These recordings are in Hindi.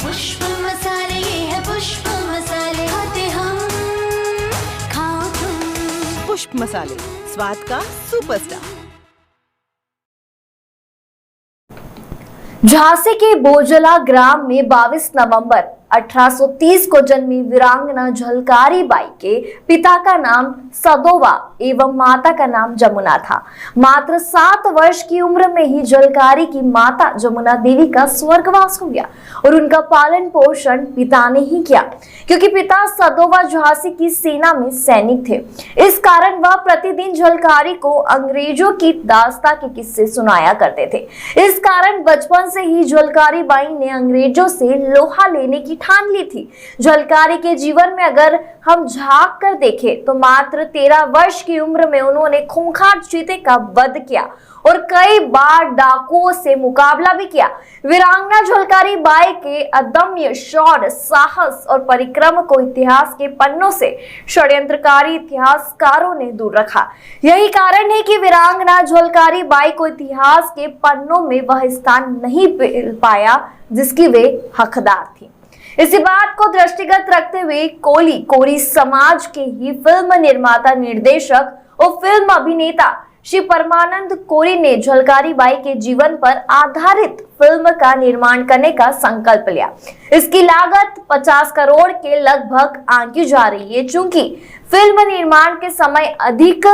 पुष्प मसाले, ये है पुष्प मसाले, खाते हम खाओ तुम। पुष्प मसाले, स्वाद का सुपरस्टार। झांसी के बोजला ग्राम में 22 नवंबर 1830 को जन्मी वीरांगना झलकारी बाई के पिता का नाम सदोवा एवं माता का नाम जमुना था। मात्र 7 वर्ष की उम्र में ही झलकारी की माता जमुना देवी का स्वर्गवास हो गया और उनका पालन पोषण पिता ने ही किया, क्योंकि पिता सदोवा झांसी की सेना में सैनिक थे। इस कारण वह प्रतिदिन झलकारी को अंग्रेजों की दास्तां के किस्से सुनाया करते थे। इस कारण बचपन से ही झलकारी बाई ने अंग्रेजों से लोहा लेने की ठान ली थी। झलकारी के जीवन में अगर हम झांक कर देखें तो मात्र 13 वर्ष की उम्र में उन्होंने खूंखार चीते का वध किया और कई बार डाकुओं से मुकाबला भी किया। वीरांगना झलकारी बाई के अदम्य शौर्य, साहस और परिक्रम को इतिहास के पन्नों से षड्यंत्रकारी इतिहासकारों ने दूर रखा। यही कारण है कि वीरांगना झलकारी बाई को इतिहास के पन्नों में वह स्थान नहीं मिल पाया जिसकी वे हकदार थी। इसी बात को दृष्टिगत रखते हुए कोरी समाज के ही फिल्म निर्माता, निर्देशक और फिल्म अभिनेता श्री परमानंद कोरी ने झलकारी बाई के जीवन पर आधारित फिल्म का निर्माण करने का संकल्प लिया। इसकी लागत 50 करोड़ के लगभग आंकी जा रही है। चूंकि फिल्म निर्माण के समय अधिक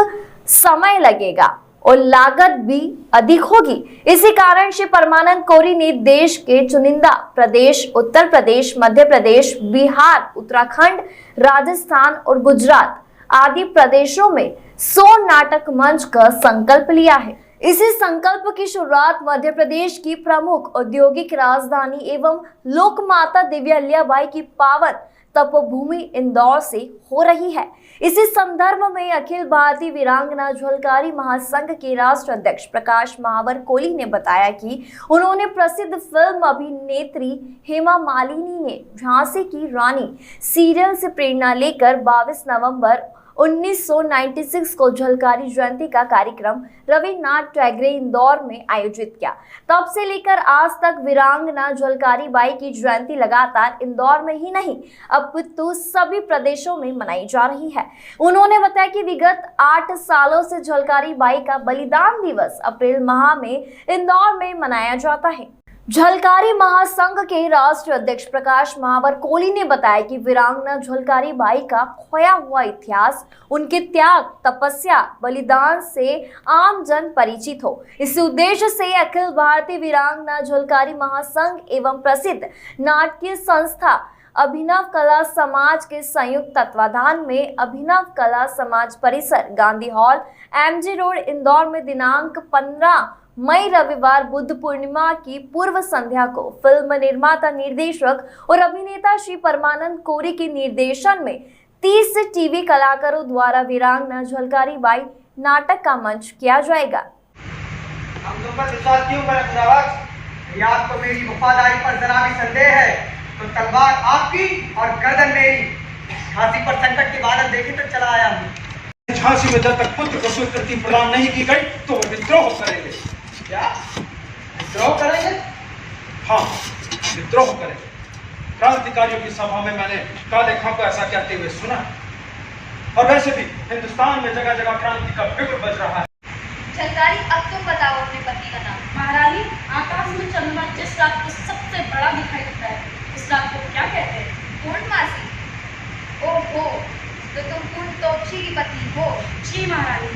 समय लगेगा और लागत भी अधिक होगी, इसी कारण श्री परमानंद कोरी ने देश के चुनिंदा प्रदेश उत्तर प्रदेश, मध्य प्रदेश, बिहार, उत्तराखंड, राजस्थान और गुजरात आदि प्रदेशों में 100 नाटक मंच का संकल्प लिया है। इसी संकल्प की शुरुआत मध्य प्रदेश की प्रमुख औद्योगिक राजधानी एवं लोकमाता देवी अहिल्याबाई की पावन तपोभूमि इंदौर से हो रही है। इसी संदर्भ में अखिल भारतीय वीरांगना झलकारी महासंघ के राष्ट्र अध्यक्ष प्रकाश महावर कोली ने बताया कि उन्होंने प्रसिद्ध फिल्म अभिनेत्री हेमा मालिनी ने झांसी की रानी सीरियल से प्रेरणा लेकर 22 नवंबर 1996 को झलकारी जयंती का कार्यक्रम रविनाथ टैगरे इंदौर में आयोजित किया। तब से लेकर आज तक वीरांगना झलकारी बाई की जयंती लगातार इंदौर में ही नहीं अपितु सभी प्रदेशों में मनाई जा रही है। उन्होंने बताया कि विगत 8 सालों से झलकारी बाई का बलिदान दिवस अप्रैल माह में इंदौर में मनाया जाता है। झलकारी महासंघ के राष्ट्रीय अध्यक्ष प्रकाश महावर कोली ने बताया कि वीरांगना झलकारी बाई का खोया हुआ इतिहास, उनके त्याग, तपस्या, बलिदान से आम जन परिचित हो। इस उद्देश्य से अखिल भारतीय वीरांगना झलकारी महासंघ एवं प्रसिद्ध नाट्य संस्था अभिनव कला समाज के संयुक्त तत्वाधान में अभिनव कला समाज परिसर, Gandhi hall, MG road, Indore में दिनांक 15 मई रविवार बुद्ध पूर्णिमा की पूर्व संध्या को फिल्म निर्माता, निर्देशक और अभिनेता श्री परमानंद कोरी के निर्देशन में 30 टीवी कलाकारों द्वारा वीरांगना झलकारी बाई नाटक का मंच किया जाएगा। हम तुम पर विश्वास क्यों करें खुदावंद? या आपको मेरी वफादारी पर जरा भी संदेह है तो तलवार आपकी और गर्दन मेरी। झांसी पर संकट के बादल देखे तो चला आया हूँ। झांसी में जब तक पुत्र को स्वीकृति प्रदान नहीं की गई तो वो विद्रोह करेंगे। क्या विद्रोह करेंगे? हाँ, विद्रोह करेंगे। क्रांतिकारियों की सभा में मैंने काले खां को ऐसा कहते हुए सुना। और वैसे भी हिंदुस्तान में जगह जगह क्रांति का बिगुल बज रहा है। झलकारी, अब तुम बताओ अपने पति का नाम। महारानी, आकाश में चंद्रमा जिस रात को सबसे बड़ा दिखाई देता है उस रात को क्या कहते हैं? पूर्णमासी। ओहो, तो तुम पूर्ण तोपची की पत्नी हो। जी महारानी।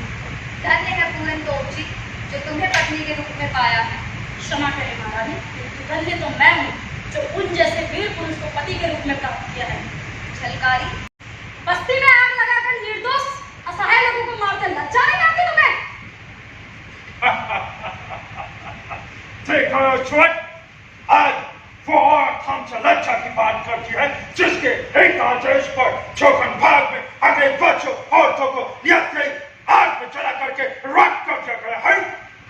धन्य है पूर्ण तोपची जो तुम्हें पत्नी के रूप में पाया है। क्षमा करें महारानी, धन्य तो मैं हूँ जो उन जैसे वीर पुरुष को पति के रूप में प्राप्त किया है। झलकारी, बस्ती में आग लगाकर निर्दोष असहाय लोगों को मारते लज्जा नहीं आती तुम्हें? देखो छुट, आज वो औरत हमसे लज्जा की बात करती है जिसके एक आदेश पर चौखन भाग में अगले बच्चों औरतों को नियत आग में जला करके रख कर दिया गया है।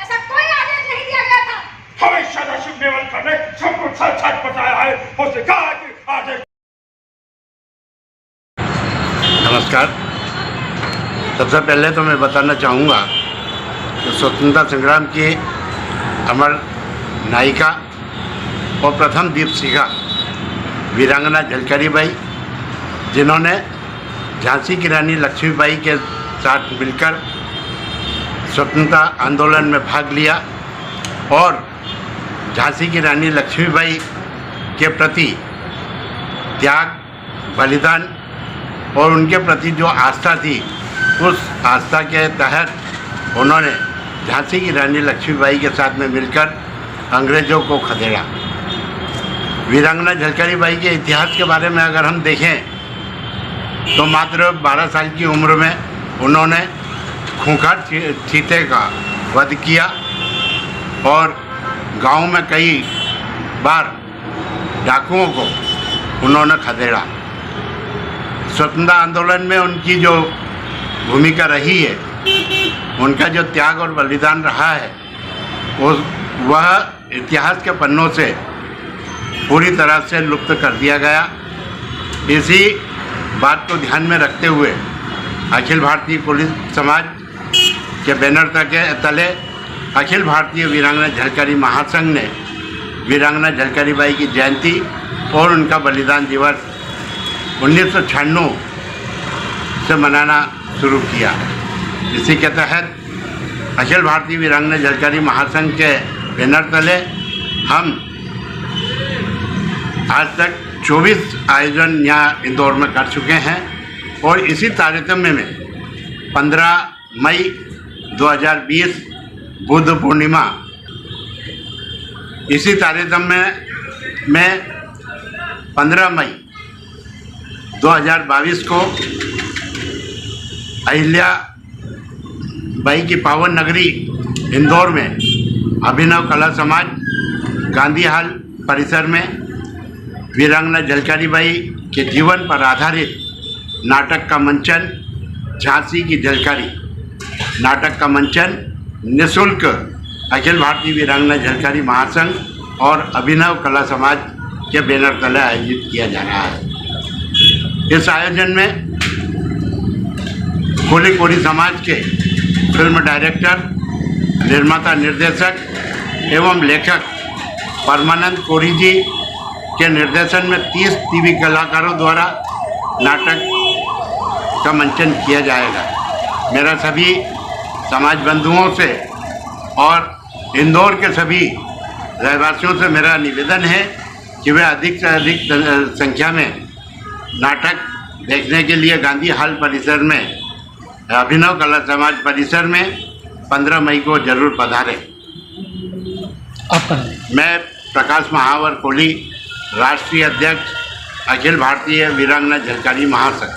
ऐसा कोई आदेश नहीं दिया गया था। हमें सदाशिव नेवलकर ने सब कुछ सच सच बताया है। उसने कहा कि आदेश। नमस्कार। सबसे पहले तो मैं बताना चाहूँगा कि स्वतंत्रता संग्राम की अमर नायिका और प्रथम दीपशिखा वीरांगना झलकारी बाई, जिन्होंने झांसी की रानी लक्ष्मीबाई के साथ मिलकर स्वतंत्रता आंदोलन में भाग लिया और झांसी की रानी लक्ष्मीबाई के प्रति त्याग, बलिदान और उनके प्रति जो आस्था थी, उस आस्था के तहत उन्होंने झांसी की रानी लक्ष्मीबाई के साथ में मिलकर अंग्रेज़ों को खदेड़ा। वीरांगना झलकारी बाई के इतिहास के बारे में अगर हम देखें तो मात्र 12 साल की उम्र में उन्होंने खूंखार चीते का वध किया और गांव में कई बार डाकुओं को उन्होंने खदेड़ा। स्वतंत्रता आंदोलन में उनकी जो भूमिका रही है, उनका जो त्याग और बलिदान रहा है, वह इतिहास के पन्नों से पूरी तरह से लुप्त कर दिया गया। इसी बात को ध्यान में रखते हुए अखिल भारतीय पुलिस समाज के बैनर तले अखिल भारतीय वीरांगना झलकारी महासंघ ने वीरांगना झलकारी बाई की जयंती और उनका बलिदान दिवस 1996 से मनाना शुरू किया। इसी के तहत अखिल भारतीय वीरांगना झलकारी महासंघ के बैनर तले हम आज तक 24 आयोजन यहाँ इंदौर में कर चुके हैं और इसी तारतम्य में 15 मई 2020 बुद्ध पूर्णिमा, इसी तारतम्य में 15 मई 2022 को अहिल्या बाई की पावन नगरी इंदौर में अभिनव कला समाज गांधी हाल परिसर में वीरांगना झलकारी बाई के जीवन पर आधारित नाटक का मंचन झांसी की झलकारी नाटक का मंचन निःशुल्क अखिल भारतीय वीरांगना झलकारी महासंघ और अभिनव कला समाज के बैनर तले आयोजित किया जा रहा है। इस आयोजन में कोली कोरी समाज के फिल्म डायरेक्टर, निर्माता, निर्देशक एवं लेखक परमानंद कोरी जी के निर्देशन में 30 टीवी कलाकारों द्वारा नाटक का मंचन किया जाएगा। मेरा सभी समाज बंधुओं से और इंदौर के सभी रहवासियों से मेरा निवेदन है कि वे अधिक से अधिक संख्या में नाटक देखने के लिए गांधी हाल परिसर में अभिनव कला समाज परिसर में 15 मई को जरूर पधारें। मैं प्रकाश महावर कोली, राष्ट्रीय अध्यक्ष अखिल भारतीय वीरांगना झलकारी महासंघ।